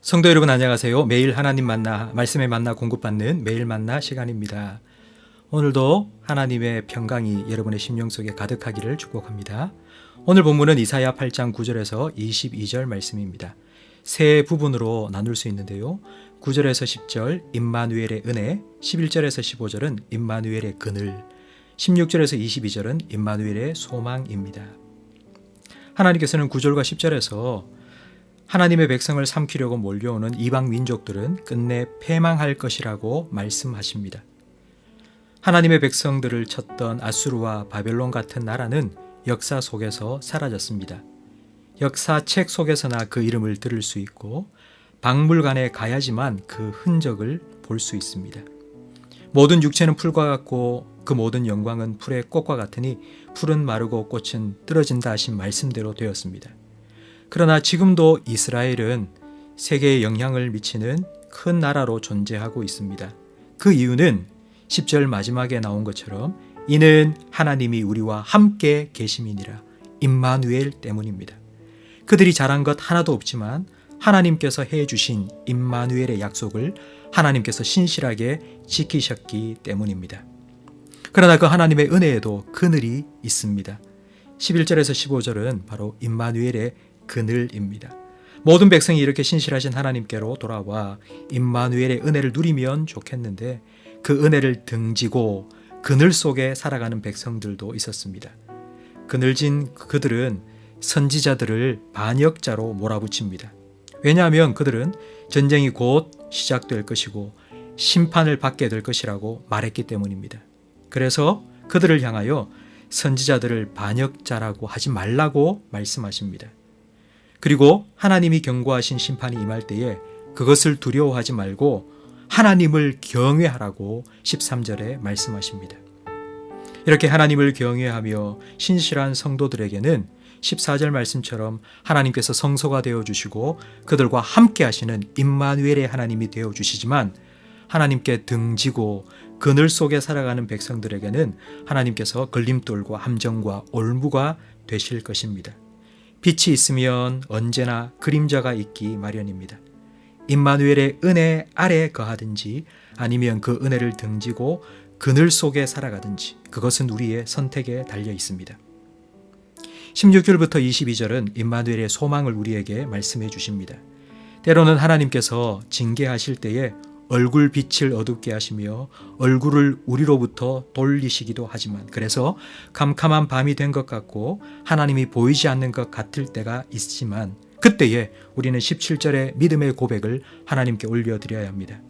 성도 여러분 안녕하세요. 매일 하나님 만나 말씀의 만나 공급받는 매일 만나 시간입니다. 오늘도 하나님의 평강이 여러분의 심령 속에 가득하기를 축복합니다. 오늘 본문은 이사야 8장 9절에서 22절 말씀입니다. 세 부분으로 나눌 수 있는데요. 9절에서 10절 임마누엘의 은혜, 11절에서 15절은 임마누엘의 그늘, 16절에서 22절은 임마누엘의 소망입니다. 하나님께서는 9절과 10절에서 하나님의 백성을 삼키려고 몰려오는 이방 민족들은 끝내 패망할 것이라고 말씀하십니다. 하나님의 백성들을 쳤던 아수르와 바벨론 같은 나라는 역사 속에서 사라졌습니다. 역사책 속에서나 그 이름을 들을 수 있고 박물관에 가야지만 그 흔적을 볼 수 있습니다. 모든 육체는 풀과 같고 그 모든 영광은 풀의 꽃과 같으니 풀은 마르고 꽃은 떨어진다 하신 말씀대로 되었습니다. 그러나 지금도 이스라엘은 세계에 영향을 미치는 큰 나라로 존재하고 있습니다. 그 이유는 10절 마지막에 나온 것처럼 이는 하나님이 우리와 함께 계심이니라 임마누엘 때문입니다. 그들이 잘한 것 하나도 없지만 하나님께서 해주신 임마누엘의 약속을 하나님께서 신실하게 지키셨기 때문입니다. 그러나 그 하나님의 은혜에도 그늘이 있습니다. 11절에서 15절은 바로 임마누엘의 그늘입니다. 모든 백성이 이렇게 신실하신 하나님께로 돌아와 임마누엘의 은혜를 누리면 좋겠는데 그 은혜를 등지고 그늘 속에 살아가는 백성들도 있었습니다. 그늘진 그들은 선지자들을 반역자로 몰아붙입니다. 왜냐하면 그들은 전쟁이 곧 시작될 것이고 심판을 받게 될 것이라고 말했기 때문입니다. 그래서 그들을 향하여 선지자들을 반역자라고 하지 말라고 말씀하십니다. 그리고 하나님이 경고하신 심판이 임할 때에 그것을 두려워하지 말고 하나님을 경외하라고 13절에 말씀하십니다. 이렇게 하나님을 경외하며 신실한 성도들에게는 14절 말씀처럼 하나님께서 성소가 되어주시고 그들과 함께 하시는 임마누엘의 하나님이 되어주시지만 하나님께 등지고 그늘 속에 살아가는 백성들에게는 하나님께서 걸림돌과 함정과 올무가 되실 것입니다. 빛이 있으면 언제나 그림자가 있기 마련입니다. 임마누엘의 은혜 아래 거하든지 아니면 그 은혜를 등지고 그늘 속에 살아가든지 그것은 우리의 선택에 달려 있습니다. 16절부터 22절은 임마누엘의 소망을 우리에게 말씀해 주십니다. 때로는 하나님께서 징계하실 때에 얼굴 빛을 어둡게 하시며 얼굴을 우리로부터 돌리시기도 하지만 그래서 캄캄한 밤이 된 것 같고 하나님이 보이지 않는 것 같을 때가 있지만 그때에 우리는 17절의 믿음의 고백을 하나님께 올려드려야 합니다.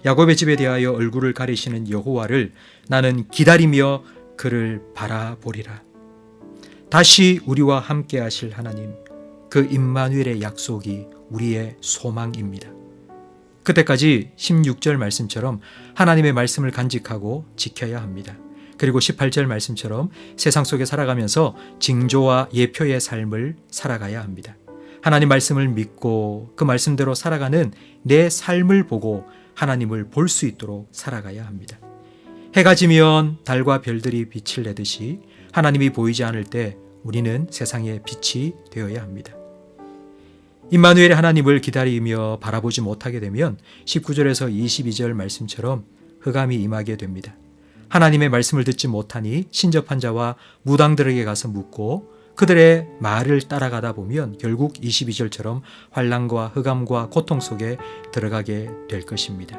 야곱의 집에 대하여 얼굴을 가리시는 여호와를 나는 기다리며 그를 바라보리라. 다시 우리와 함께 하실 하나님, 그 임마누엘의 약속이 우리의 소망입니다. 그때까지 16절 말씀처럼 하나님의 말씀을 간직하고 지켜야 합니다. 그리고 18절 말씀처럼 세상 속에 살아가면서 징조와 예표의 삶을 살아가야 합니다. 하나님 말씀을 믿고 그 말씀대로 살아가는 내 삶을 보고 하나님을 볼 수 있도록 살아가야 합니다. 해가 지면 달과 별들이 빛을 내듯이 하나님이 보이지 않을 때 우리는 세상의 빛이 되어야 합니다. 임마누엘의 하나님을 기다리며 바라보지 못하게 되면 19절에서 22절 말씀처럼 흑암이 임하게 됩니다. 하나님의 말씀을 듣지 못하니 신접한 자와 무당들에게 가서 묻고 그들의 말을 따라가다 보면 결국 22절처럼 환난과 흑암과 고통 속에 들어가게 될 것입니다.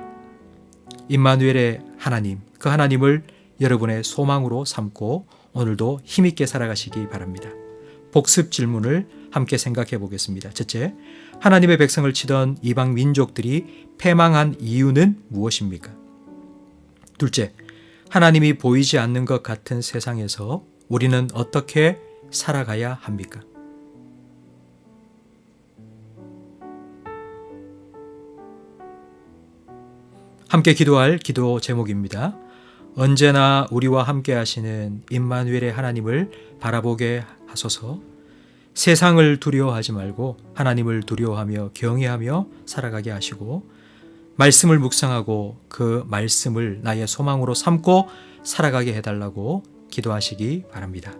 임마누엘의 하나님, 그 하나님을 여러분의 소망으로 삼고 오늘도 힘있게 살아가시기 바랍니다. 복습 질문을 함께 생각해 보겠습니다. 첫째, 하나님의 백성을 치던 이방 민족들이 패망한 이유는 무엇입니까? 둘째, 하나님이 보이지 않는 것 같은 세상에서 우리는 어떻게 살아가야 합니까? 함께 기도할 기도 제목입니다. 언제나 우리와 함께 하시는 임마누엘의 하나님을 바라보게 하소서. 세상을 두려워하지 말고 하나님을 두려워하며 경외하며 살아가게 하시고 말씀을 묵상하고 그 말씀을 나의 소망으로 삼고 살아가게 해달라고 기도하시기 바랍니다.